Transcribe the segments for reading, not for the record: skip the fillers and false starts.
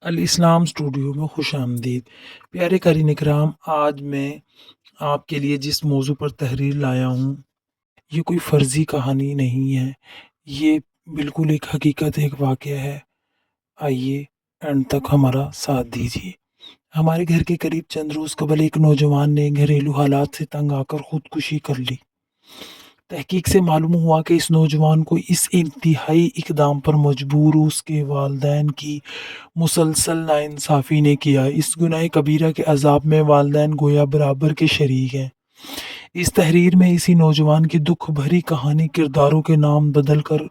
الاسلام اسٹوڈیو میں خوش آمدید۔ پیارے قارئین اکرام، آج میں آپ کے لیے جس موضوع پر تحریر لایا ہوں یہ کوئی فرضی کہانی نہیں ہے، یہ بالکل ایک حقیقت، ایک واقعہ ہے۔ آئیے اینڈ تک ہمارا ساتھ دیجیے۔ ہمارے گھر کے قریب چند روز قبل ایک نوجوان نے گھریلو حالات سے تنگ آ کر خودکشی کر لی۔ تحقیق سے معلوم ہوا کہ اس نوجوان کو اس انتہائی اقدام پر مجبور اس کے والدین کی مسلسل ناانصافی نے کیا۔ اس گناہ کبیرہ کے عذاب میں والدین گویا برابر کے شریک ہیں۔ اس تحریر میں اسی نوجوان کی دکھ بھری کہانی کرداروں کے نام بدل کر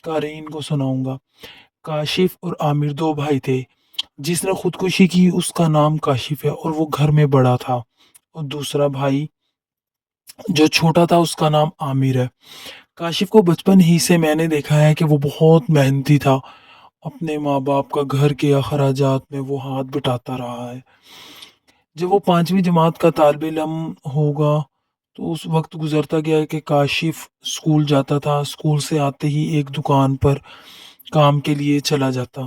قارئین کو سناؤں گا۔ کاشف اور عامر دو بھائی تھے۔ جس نے خودکشی کی اس کا نام کاشف ہے اور وہ گھر میں بڑا تھا، اور دوسرا بھائی جو چھوٹا تھا اس کا نام عامر ہے۔ کاشف کو بچپن ہی سے میں نے دیکھا ہے کہ وہ بہت محنتی تھا۔ اپنے ماں باپ کا گھر کے اخراجات میں وہ ہاتھ بٹاتا رہا ہے۔ جب وہ 5ویں جماعت کا طالب علم ہوگا تو اس وقت گزرتا گیا کہ کاشف اسکول جاتا تھا۔ اسکول سے آتے ہی ایک دکان پر کام کے لیے چلا جاتا،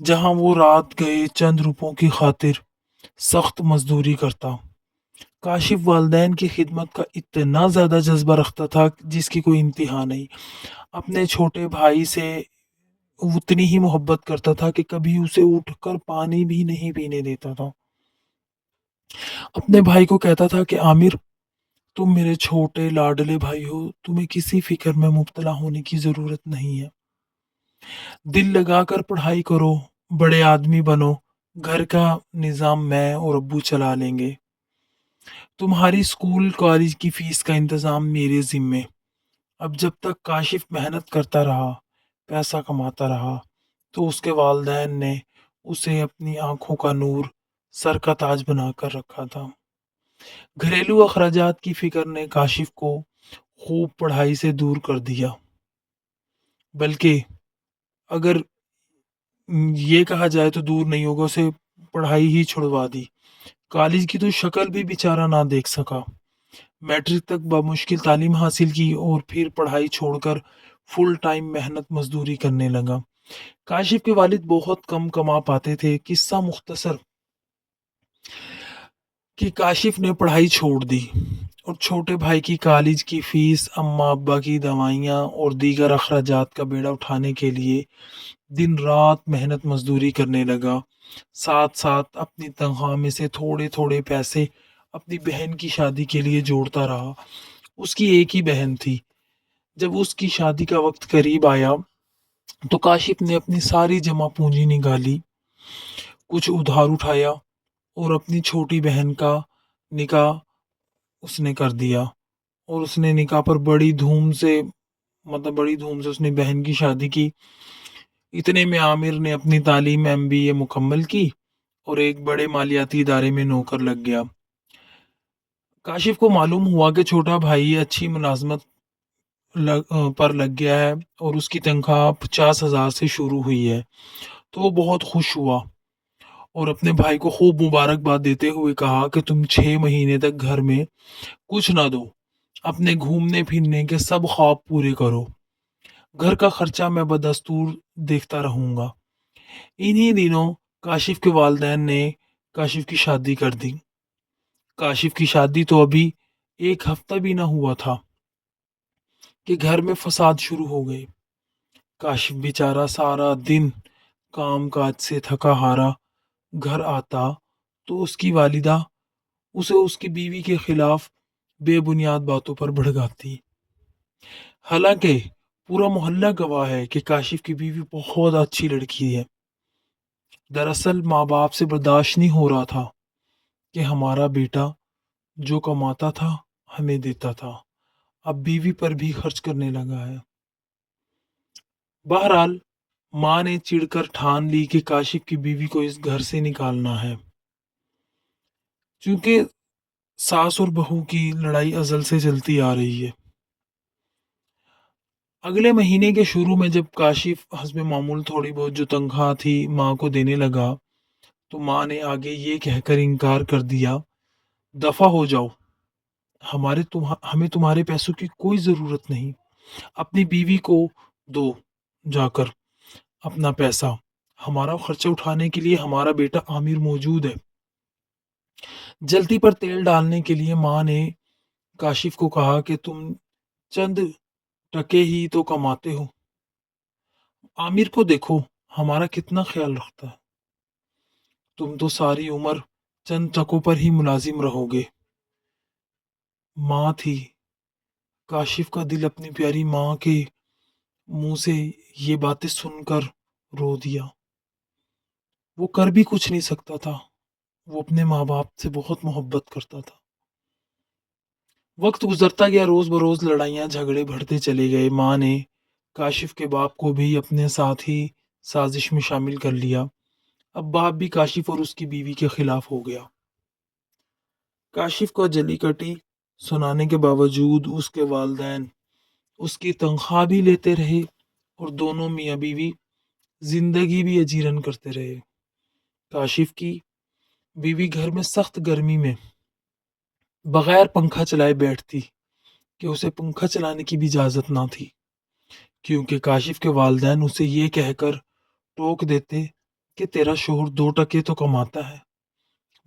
جہاں وہ رات گئے چند روپوں کی خاطر سخت مزدوری کرتا۔ کاشف والدین کی خدمت کا اتنا زیادہ جذبہ رکھتا تھا جس کی کوئی انتہا نہیں۔ اپنے چھوٹے بھائی سے اتنی ہی محبت کرتا تھا کہ کبھی اسے اٹھ کر پانی بھی نہیں پینے دیتا تھا۔ اپنے بھائی کو کہتا تھا کہ عامر، تم میرے چھوٹے لاڈلے بھائی ہو، تمہیں کسی فکر میں مبتلا ہونے کی ضرورت نہیں ہے۔ دل لگا کر پڑھائی کرو، بڑے آدمی بنو، گھر کا نظام میں اور ابو چلا لیں گے۔ تمہاری اسکول کالج کی فیس کا انتظام میرے ذمے۔ اب جب تک کاشف محنت کرتا رہا، پیسہ کماتا رہا، تو اس کے والدین نے اسے اپنی آنکھوں کا نور، سر کا تاج بنا کر رکھا تھا۔ گھریلو اخراجات کی فکر نے کاشف کو خوب پڑھائی سے دور کر دیا، بلکہ اگر یہ کہا جائے تو دور نہیں ہوگا، اسے پڑھائی ہی چھڑوا دی۔ کالج کی تو شکل بھی بیچارہ نہ دیکھ سکا۔ میٹرک تک بمشکل تعلیم حاصل کی اور پھر پڑھائی چھوڑ کر فل ٹائم محنت مزدوری کرنے لگا۔ کاشف کے والد بہت کم کما پاتے تھے۔ قصہ مختصر کہ کاشف نے پڑھائی چھوڑ دی اور چھوٹے بھائی کی کالج کی فیس، اماں ابا کی دوائیاں اور دیگر اخراجات کا بیڑا اٹھانے کے لیے دن رات محنت مزدوری کرنے لگا۔ ساتھ ساتھ اپنی تنخواہ میں سے تھوڑے تھوڑے پیسے اپنی بہن کی شادی کے لیے جوڑتا رہا۔ اس کی ایک ہی بہن تھی۔ جب اس کی شادی کا وقت قریب آیا تو کاشف نے اپنی ساری جمع پونجی نکالی، کچھ ادھار اٹھایا اور اپنی چھوٹی بہن کا نکاح اس نے کر دیا۔ اور اس نے نکاح پر بڑی دھوم سے اس نے بہن کی شادی کی۔ اتنے میں عامر نے اپنی تعلیم MBA مکمل کی اور ایک بڑے مالیاتی ادارے میں نوکر لگ گیا۔ کاشف کو معلوم ہوا کہ چھوٹا بھائی اچھی ملازمت پر لگ گیا ہے اور اس کی تنخواہ 50,000 سے شروع ہوئی ہے، تو وہ بہت خوش ہوا اور اپنے بھائی کو خوب مبارکباد دیتے ہوئے کہا کہ تم 6 مہینے تک گھر میں کچھ نہ دو، اپنے گھومنے پھرنے کے سب خواب پورے کرو، گھر کا خرچہ میں بدستور دیکھتا رہوں گا۔ انہی دنوں کاشف کے والدین نے کاشف کی شادی کر دی۔ کاشف کی شادی تو ابھی 1 ہفتہ بھی نہ ہوا تھا کہ گھر میں فساد شروع ہو گئے۔ کاشف بیچارہ سارا دن کام کاج سے تھکا ہارا گھر آتا تو اس کی والدہ اسے اس کی بیوی کے خلاف بے بنیاد باتوں پر بھڑکاتی۔ حالانکہ پورا محلہ گواہ ہے کہ کاشف کی بیوی بہت اچھی لڑکی ہے۔ دراصل ماں باپ سے برداشت نہیں ہو رہا تھا کہ ہمارا بیٹا جو کماتا تھا ہمیں دیتا تھا، اب بیوی پر بھی خرچ کرنے لگا ہے۔ بہرحال ماں نے چڑ کر ٹھان لی کہ کاشف کی بیوی کو اس گھر سے نکالنا ہے۔ چونکہ ساس اور بہو کی لڑائی ازل سے چلتی آ رہی ہے۔ اگلے مہینے کے شروع میں جب کاشف حسب معمول تھوڑی بہت جو تنخواہ تھی ماں کو دینے لگا تو ماں نے آگے یہ کہہ کر انکار کر دیا، دفع ہو جاؤ، ہمیں تمہارے پیسوں کی کوئی ضرورت نہیں، اپنی بیوی کو دو جا کر اپنا پیسہ، ہمارا خرچہ اٹھانے کے لیے ہمارا بیٹا عامر موجود ہے۔ جلتی پر تیل ڈالنے کے لیے ماں نے کاشف کو کہا کہ تم چند ٹکے ہی تو کماتے ہو، عامر کو دیکھو ہمارا کتنا خیال رکھتا ہے، تم تو ساری عمر چند ٹکوں پر ہی ملازم رہو گے۔ ماں تھی، کاشف کا دل اپنی پیاری ماں کے منہ سے یہ باتیں سن کر رو دیا۔ وہ کر بھی کچھ نہیں سکتا تھا، وہ اپنے ماں باپ سے بہت محبت کرتا تھا۔ وقت گزرتا گیا، روز بروز لڑائیاں جھگڑے بڑھتے چلے گئے۔ ماں نے کاشف کے باپ کو بھی اپنے ساتھ ہی سازش میں شامل کر لیا۔ اب باپ بھی کاشف اور اس کی بیوی کے خلاف ہو گیا۔ کاشف کو جلی کٹی سنانے کے باوجود اس کے والدین اس کی تنخواہ بھی لیتے رہے اور دونوں میاں بیوی زندگی بھی اجیرن کرتے رہے۔ کاشف کی بیوی گھر میں سخت گرمی میں بغیر پنکھا چلائے بیٹھتی کہ اسے پنکھا چلانے کی بھی اجازت نہ تھی، کیونکہ کاشف کے والدین اسے یہ کہہ کر ٹوک دیتے کہ تیرا شوہر 2 ٹکے تو کماتا ہے،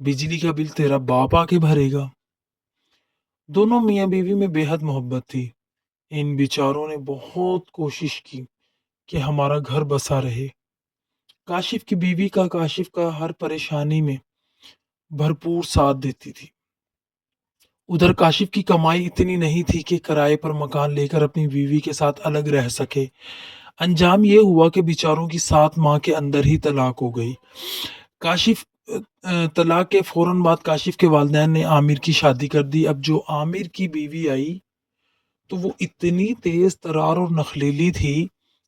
بجلی کا بل تیرا باپ آ کے بھرے گا۔ دونوں میاں بیوی میں بے حد محبت تھی۔ ان بیچاروں نے بہت کوشش کی کہ ہمارا گھر بسا رہے۔ کاشف کی بیوی کا کاشف کا ہر پریشانی میں بھرپور ساتھ دیتی تھی۔ ادھر کاشف کی کمائی اتنی نہیں تھی کہ کرائے پر مکان لے کر اپنی بیوی کے ساتھ الگ رہ سکے۔ انجام یہ ہوا کہ بیچاروں کی 7 ماہ کے اندر ہی طلاق ہو گئی۔ کاشف طلاق کے فوراً بعد کاشف کے والدین نے عامر کی شادی کر دی۔ اب جو عامر کی بیوی آئی تو وہ اتنی تیز ترار اور نخلیلی تھی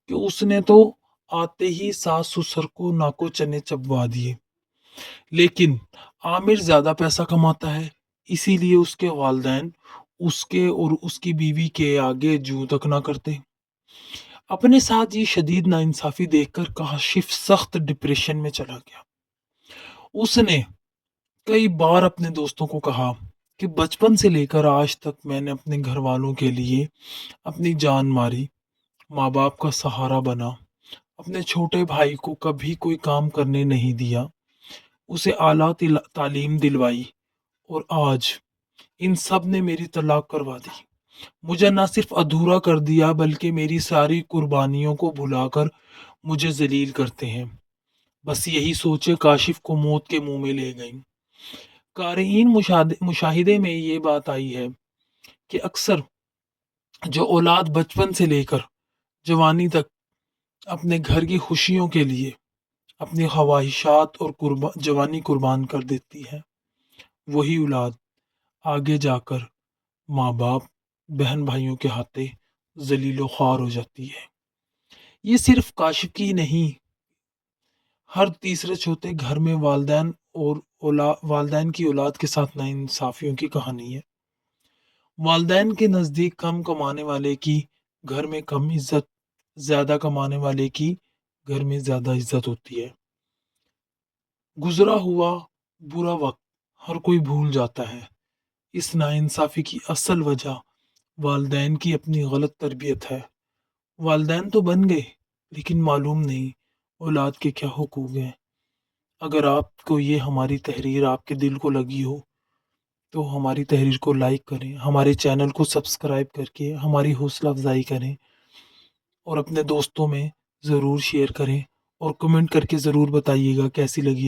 کہ اس نے تو آتے ہی ساس سسر کو ناکو چنے چبوا دیے۔ لیکن عامر زیادہ پیسہ کماتا ہے، اسی لیے اس کے والدین اس کے اور اس کی بیوی کے آگے جوں تک نہ کرتے۔ اپنے ساتھ یہ شدید ناانصافی دیکھ کر کاشف سخت ڈپریشن میں چلا گیا۔ اس نے کئی بار اپنے دوستوں کو کہا کہ بچپن سے لے کر آج تک میں نے اپنے گھر والوں کے لیے اپنی جان ماری، ماں باپ کا سہارا بنا، اپنے چھوٹے بھائی کو کبھی کوئی کام کرنے نہیں دیا، اسے اعلیٰ تعلیم دلوائی، اور آج ان سب نے میری طلاق کروا دی، مجھے نہ صرف ادھورا کر دیا بلکہ میری ساری قربانیوں کو بھلا کر مجھے ذلیل کرتے ہیں۔ بس یہی سوچے کاشف کو موت کے منہ میں لے گئیں۔ قارئین مشاہدے میں یہ بات آئی ہے کہ اکثر جو اولاد بچپن سے لے کر جوانی تک اپنے گھر کی خوشیوں کے لیے اپنی خواہشات اور جوانی قربان کر دیتی ہے، وہی اولاد آگے جا کر ماں باپ بہن بھائیوں کے ہاتھے ذلیل و خوار ہو جاتی ہے۔ یہ صرف کاشف کی نہیں، ہر تیسرے چوتھے گھر میں والدین اور والدین کی اولاد کے ساتھ ناانصافیوں کی کہانی ہے۔ والدین کے نزدیک کم کمانے والے کی گھر میں کم عزت، زیادہ کمانے والے کی گھر میں زیادہ عزت ہوتی ہے۔ گزرا ہوا برا وقت ہر کوئی بھول جاتا ہے۔ اس ناانصافی کی اصل وجہ والدین کی اپنی غلط تربیت ہے۔ والدین تو بن گئے لیکن معلوم نہیں اولاد کے کیا حقوق ہیں۔ اگر آپ کو یہ ہماری تحریر آپ کے دل کو لگی ہو تو ہماری تحریر کو لائک کریں، ہمارے چینل کو سبسکرائب کر کے ہماری حوصلہ افزائی کریں، اور اپنے دوستوں میں ضرور شیئر کریں، اور کمنٹ کر کے ضرور بتائیے گا کیسی لگی